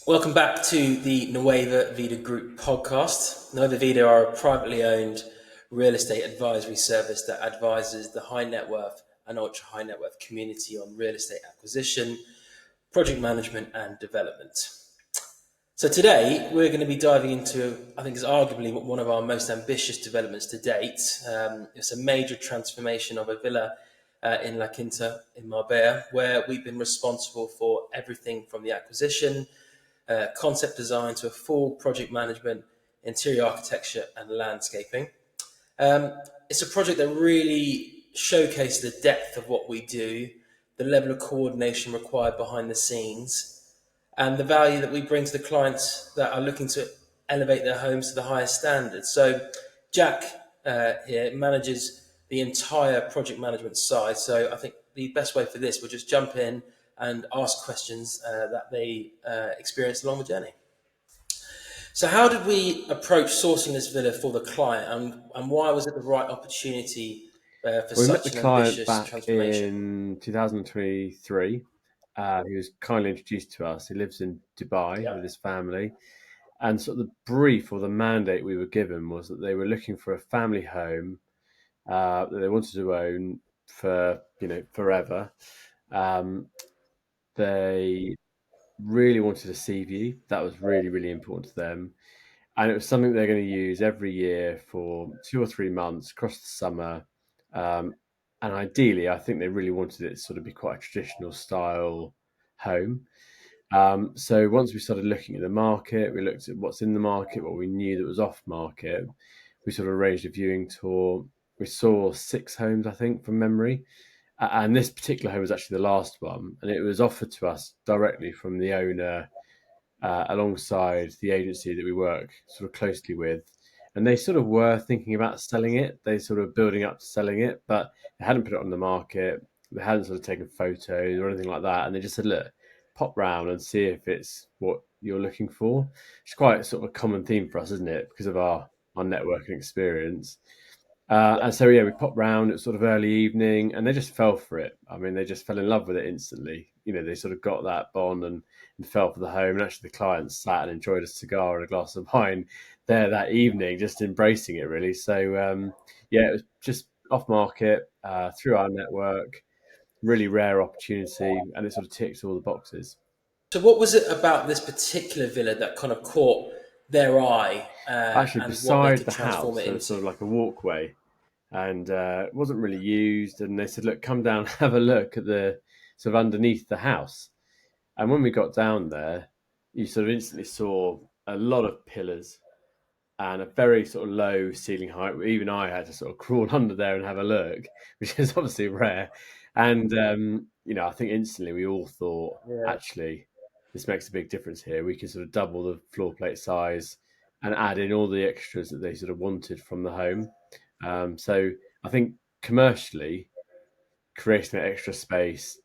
Welcome back to the Nueva Vida Group podcast. Nueva Vida are a privately owned real estate advisory service that advises the high net worth and ultra high net worth community on real estate acquisition, project management, and development. So today we're going to be diving into, I think, is arguably one of our most ambitious developments to date. It's a major transformation of a villa in La Quinta in Marbella, where we've been responsible for everything from the acquisition, concept design to a full project management, interior architecture, and landscaping. Um, it's a project that really showcases the depth of what we do, the level of coordination required behind the scenes, and the value that we bring to the clients that are looking to elevate their homes to the highest standards. So, Jack here manages the entire project management side. So, I think the best way for this, we'll just jump in and ask questions that they experience along the journey. So, how did we approach sourcing this villa for the client, and why was it the right opportunity for We met the such an client ambitious back transformation? in 2023. He was kindly introduced to us. He lives in Dubai Yeah. with his family. And sort of the brief or the mandate we were given was that they were looking for a family home that they wanted to own for, forever. Um, they really wanted a sea view. That was really, really important to them. And it was something they're going to use every year for 2 or 3 months across the summer. Um, and ideally, I think they really wanted it to sort of be quite a traditional style home. So once we started looking at the market, we looked at what's in the market, what we knew that was off market. We sort of arranged a viewing tour. We saw 6 homes, I think, from memory. And this particular home was actually the last one, and it was offered to us directly from the owner alongside the agency that we work sort of closely with. And they sort of were thinking about selling it. They sort of building up to selling it, but they hadn't put it on the market. They hadn't sort of taken photos or anything like that. And they just said, look, pop round and see if it's what you're looking for. It's quite sort of a common theme for us, isn't it? Because of our networking experience. And so, yeah, we popped round. It was sort of early evening, and they just fell for it. I mean, they just fell in love with it instantly. They sort of got that bond and fell for the home. And actually, the clients sat and enjoyed a cigar and a glass of wine there that evening, just embracing it, really. So, yeah, it was just off market through our network, really rare opportunity, and it sort of ticks all the boxes. So, what was it about this particular villa that kind of caught their eye Actually, and what they beside could the transform house, it there was sort of into? like a walkway and it wasn't really used. And they said, "Look, come down, have a look at the sort of underneath the house." And when we got down there, you sort of instantly saw a lot of pillars and a very sort of low ceiling height. Even I had to sort of crawl under there and have a look, which is obviously rare. And I think instantly we all thought, Yeah. actually, this makes a big difference here. We can sort of double the floor plate size and add in all the extras that they sort of wanted from the home. So I think commercially, creating that extra space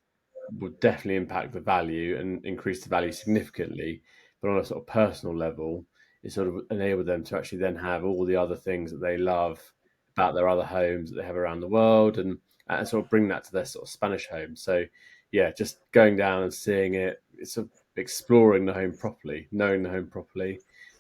would definitely impact the value and increase the value significantly. But on a sort of personal level, it sort of enabled them to actually then have all the other things that they love about their other homes that they have around the world, and sort of bring that to their sort of Spanish home. So, yeah, just going down and seeing it, it's sort of exploring the home properly, knowing the home properly.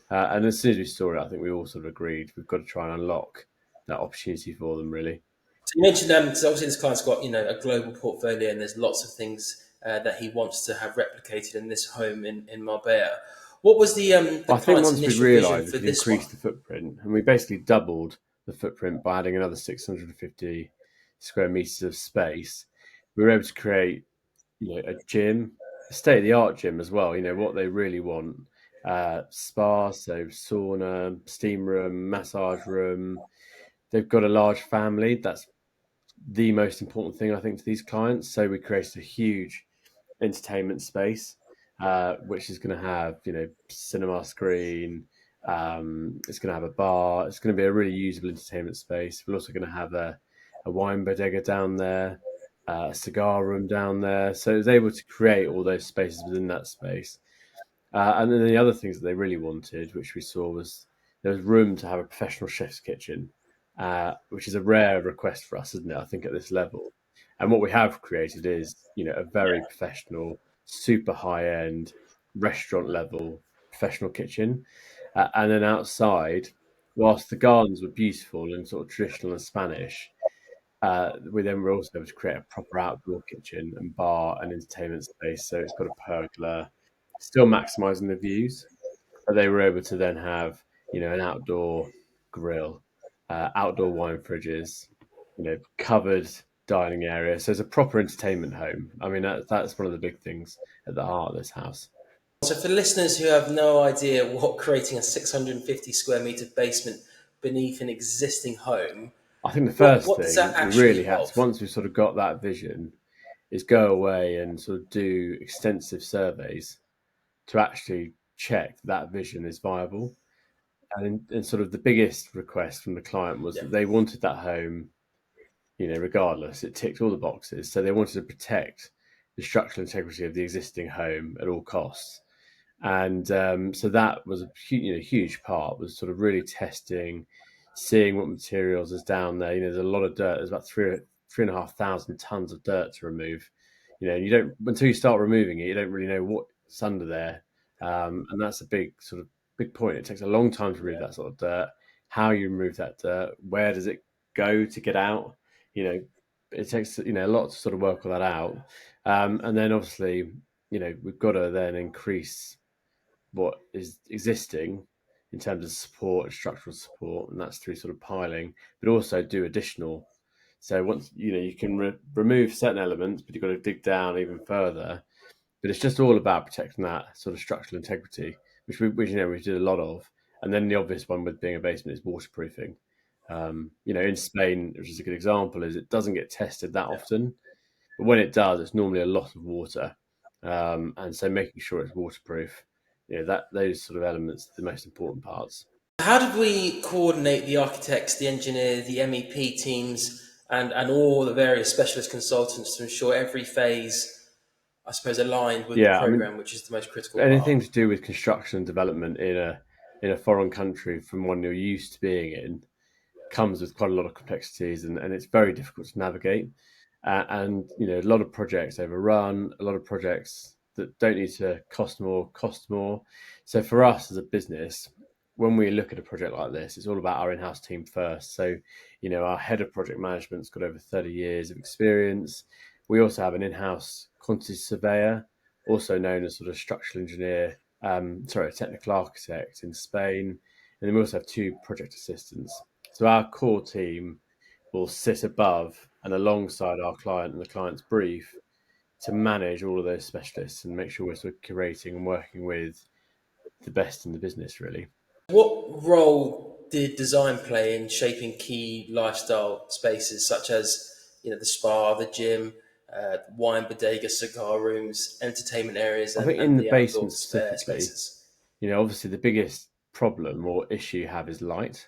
And as soon as we saw it, I think we all sort of agreed we've got to try and unlock that opportunity for them, really. So you mentioned so obviously this client's got a global portfolio and there's lots of things that he wants to have replicated in this home in Marbella. What was the Well, I think client's once we initial vision realised we for could this one? increase the footprint, and we basically doubled the footprint by adding another 650 square meters of space, we were able to create, a gym, a state of the art gym as well. What they really want: spa, so sauna, steam room, massage room. They've got a large family. That's the most important thing I think to these clients. So we created a huge entertainment space, which is going to have cinema screen. It's going to have a bar. It's going to be a really usable entertainment space. We're also going to have a wine bodega down there, a cigar room down there. So it was able to create all those spaces within that space. And then the other things that they really wanted, which we saw, was there was room to have a professional chef's kitchen, which is a rare request for us, isn't it? I think at this level. And what we have created is, a very professional, super high end, restaurant level professional kitchen. And then outside, whilst the gardens were beautiful and sort of traditional and Spanish, we then were also able to create a proper outdoor kitchen and bar and entertainment space. So it's got a pergola, still maximising the views, but they were able to then have, an outdoor grill, outdoor wine fridges, covered dining area. So it's a proper entertainment home. I mean, that's one of the big things at the heart of this house. So, for listeners who have no idea what creating a 650 square meter basement beneath an existing home, I think the what first what does that thing we actually really had to, involve? once we sort of got that vision, is go away and sort of do extensive surveys to actually check that vision is viable. And sort of the biggest request from the client was Yeah. that they wanted that home, regardless. It ticked all the boxes. So they wanted to protect the structural integrity of the existing home at all costs. And so that was a huge part, was sort of really testing, seeing what materials is down there. There's a lot of dirt. There's about 3,500 tons of dirt to remove. You don't, until you start removing it, you don't really know what's under there. And that's a big point. It takes a long time to remove that sort of dirt. How you remove that dirt, where does it go to get out? It takes a lot to sort of work all that out. And then obviously, we've got to then increase what is existing in terms of support and structural support, and that's through sort of piling, but also do additional. So once you can remove certain elements, but you've got to dig down even further. But it's just all about protecting that sort of structural integrity, which we did a lot of. And then the obvious one with being a basement is waterproofing. In Spain, which is a good example, is it doesn't get tested that Yeah. often, but when it does, it's normally a lot of water, and so making sure it's waterproof. That those sort of elements are the most important parts. How did we coordinate the architects, the engineer, the MEP teams, and all the various specialist consultants to ensure every phase, I suppose, aligned with the Yeah, I mean, program, which is the most critical part? anything to do with construction and development in a foreign country from one you're used to being in comes with quite a lot of complexities, and it's very difficult to navigate. And a lot of projects overrun, a lot of projects that don't need to cost more. So for us as a business, when we look at a project like this, it's all about our in-house team first. So our head of project management's got over 30 years of experience. We also have an in-house quantity surveyor, also known as sort of structural engineer, a technical architect in Spain, and then we also have two project assistants. So our core team will sit above and alongside our client and the client's brief to manage all of those specialists and make sure we're sort of curating and working with the best in the business, really. What role did design play in shaping key lifestyle spaces such as the spa, the gym, wine bodega, cigar rooms, entertainment areas, I and, think and in the the outdoor basement specifically, spaces? obviously the biggest problem or issue you have is light.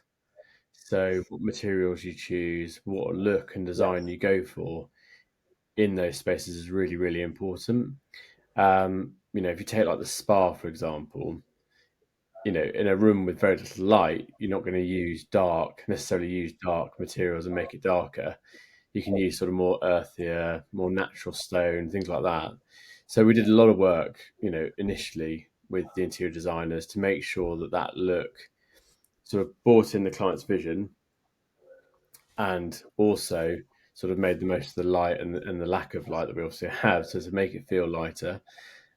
So what materials you choose, what look and Yeah. design you go for in those spaces is really, really important. If you take like the spa, for example, in a room with very little light, you're not going to necessarily use dark materials and make it darker. You can use sort of more earthier, more natural stone, things like that. So we did a lot of work, initially with the interior designers to make sure that that look sort of brought in the client's vision and also sort of made the most of the light and the lack of light that we also have. So to make it feel lighter,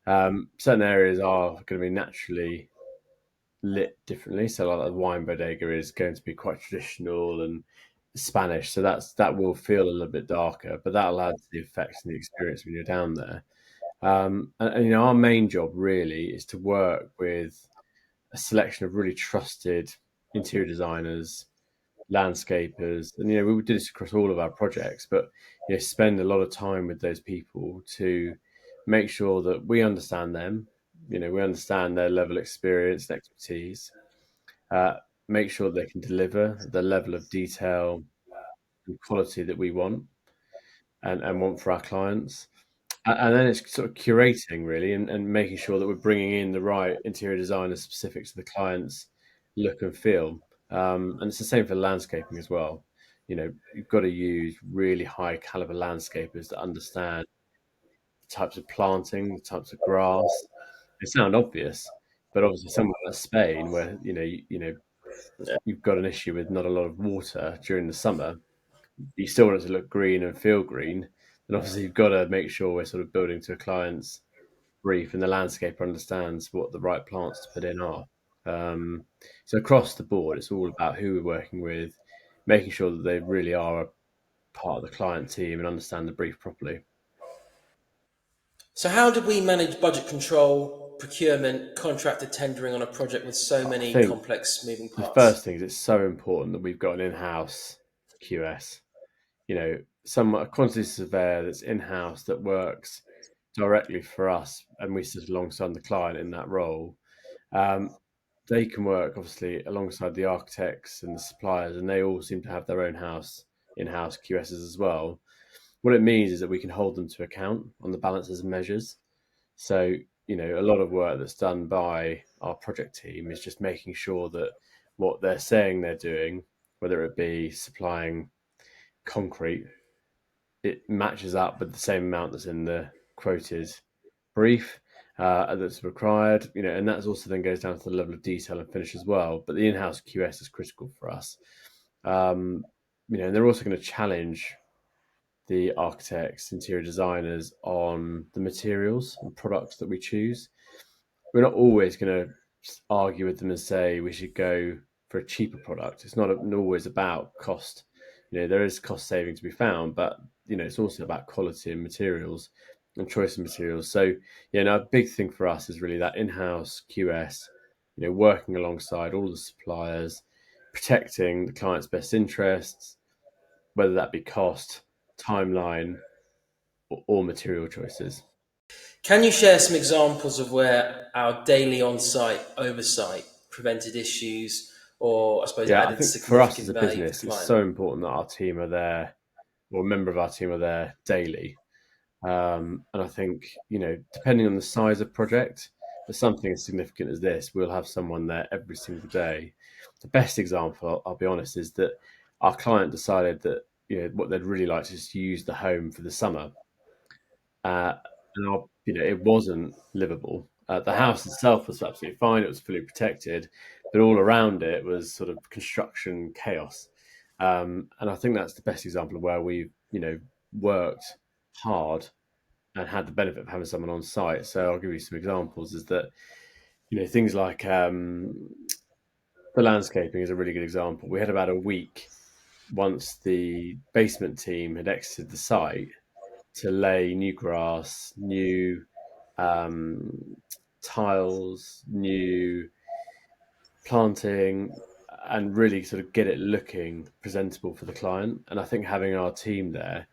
certain areas are going to be naturally lit differently. So like the wine bodega is going to be quite traditional and Spanish, so that will feel a little bit darker, but that'll add to the effects and the experience when you're down there. And our main job really is to work with a selection of really trusted interior designers, landscapers, and we do this across all of our projects, but spend a lot of time with those people to make sure that we understand them, we understand their level of experience and expertise, uh, make sure they can deliver the level of detail and quality that we want and want for our clients. And then it's sort of curating really and making sure that we're bringing in the right interior designers specific to the client's look and feel. And it's the same for landscaping as well. You've got to use really high caliber landscapers that understand the types of planting, the types of grass, They sound obvious, but obviously somewhere like Spain, where you've got an issue with not a lot of water during the summer, you still want it to look green and feel green. Then obviously you've got to make sure we're sort of building to a client's brief, and the landscaper understands what the right plants to put in are. Um, so across the board, it's all about who we're working with, making sure that they really are a part of the client team and understand the brief properly. So, how did we manage budget control, procurement, contractor tendering on a project with so I many think complex moving the first parts? thing is it's so important that we've got an in-house QS. Some a quantity surveyor that's in-house that works directly for us, and we sit alongside the client in that role. Um, they can work obviously alongside the architects and the suppliers, and they all seem to have their own in-house QSs as well. What it means is that we can hold them to account on the balances and measures. So, a lot of work that's done by our project team is just making sure that what they're saying they're doing, whether it be supplying concrete, it matches up with the same amount that's in the quoted brief that's required, and that's also then goes down to the level of detail and finish as well. But the in-house QS is critical for us. Um, and they're also going to challenge the architects, interior designers on the materials and products that we choose. We're not always going to argue with them and say we should go for a cheaper product. It's not always about cost. There is cost saving to be found, but it's also about quality and materials and choice of materials. So, a big thing for us is really that in-house QS, working alongside all the suppliers, protecting the client's best interests, whether that be cost, timeline, or material choices. Can you share some examples of where our daily on site oversight prevented issues or, I suppose, Yeah, I added think for us as significant a value for the business, it's client? so important that our team are there, or a member of our team are there daily. And I think, depending on the size of project, for something as significant as this, we'll have someone there every single day. The best example, I'll be honest, is that our client decided that, what they'd really like is to use the home for the summer. Uh, it wasn't livable. The house itself was absolutely fine. It was fully protected, but all around it was sort of construction chaos. And I think that's the best example of where we've, worked hard and had the benefit of having someone on site. So I'll give you some examples. Is that things like the landscaping is a really good example. We had about a week once the basement team had exited the site to lay new grass, new um, tiles, new planting, and really sort of get it looking presentable for the client. And I think having our team there,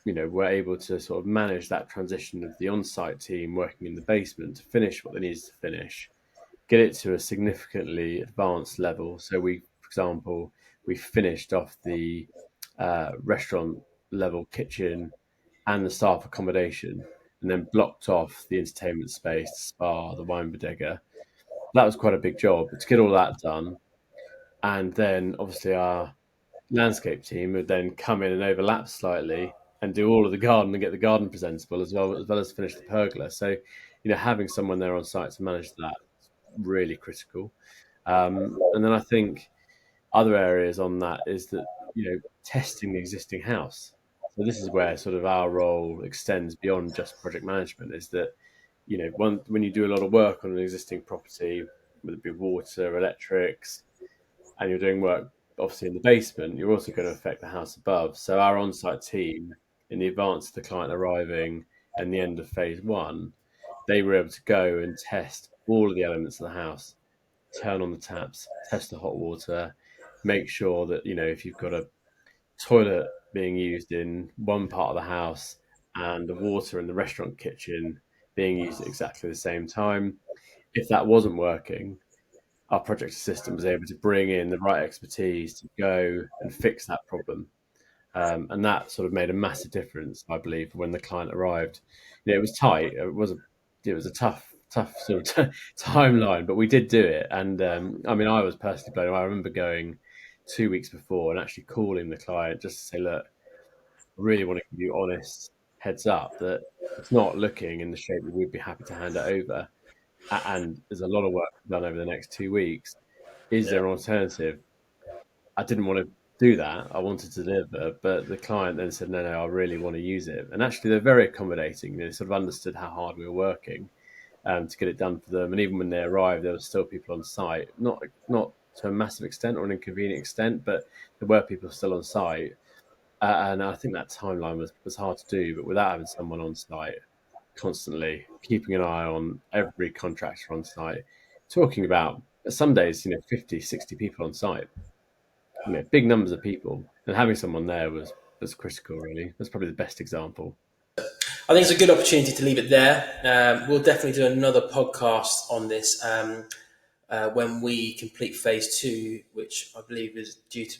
we're able to sort of manage that transition of the on-site team working in the basement to finish what they needed to finish, get it to a significantly advanced level. So for example, we finished off the restaurant level kitchen and the staff accommodation, and then blocked off the entertainment space, the spa, the wine bodega. That was quite a big job. But to get all that done, and then obviously our landscape team would then come in and overlap slightly and do all of the garden and get the garden presentable as well as finish the pergola. So, having someone there on site to manage that is really critical. And then I think other areas on that is that testing the existing house. So this is where sort of our role extends beyond just project management. Is that when you do a lot of work on an existing property, whether it be water, electrics, and you're doing work obviously in the basement, you're also going to affect the house above. So our on-site team, in the advance of the client arriving and the end of phase one, they were able to go and test all of the elements of the house, turn on the taps, test the hot water, make sure that if you've got a toilet being used in one part of the house and the water in the restaurant kitchen being used at exactly the same time, if that wasn't working, our project assistant was able to bring in the right expertise to go and fix that problem. And that sort of made a massive difference, I believe, when the client arrived. It was tight. It was a tough sort of timeline, but we did do it. And I mean, I was personally blown away. I remember going 2 weeks before and actually calling the client just to say, look, I really want to give you honest heads up that it's not looking in the shape that we'd be happy to hand it over. and there's a lot of work done over the next 2 weeks. Is Yeah. there an alternative? I didn't want to do that. I wanted to deliver, but the client then said, no, I really want to use it. And actually, they're very accommodating. They sort of understood how hard we were working to get it done for them. And even when they arrived, there were still people on site, not to a massive extent or an inconvenient extent, but there were people still on site. And I think that timeline was hard to do, but without having someone on site constantly, keeping an eye on every contractor on site, talking about some days, 50, 60 people on site, big numbers of people, and having someone there was critical. Really, that's probably the best example. I think it's a good opportunity to leave it there. We'll definitely do another podcast on this when we complete phase two, which I believe is due to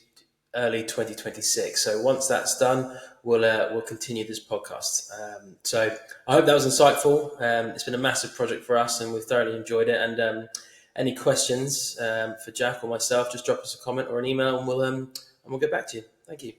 early 2026. So once that's done, we'll continue this podcast. So I hope that was insightful. It's been a massive project for us, and we've thoroughly enjoyed it. And any questions for Jack or myself, just drop us a comment or an email, and we'll get back to you. Thank you.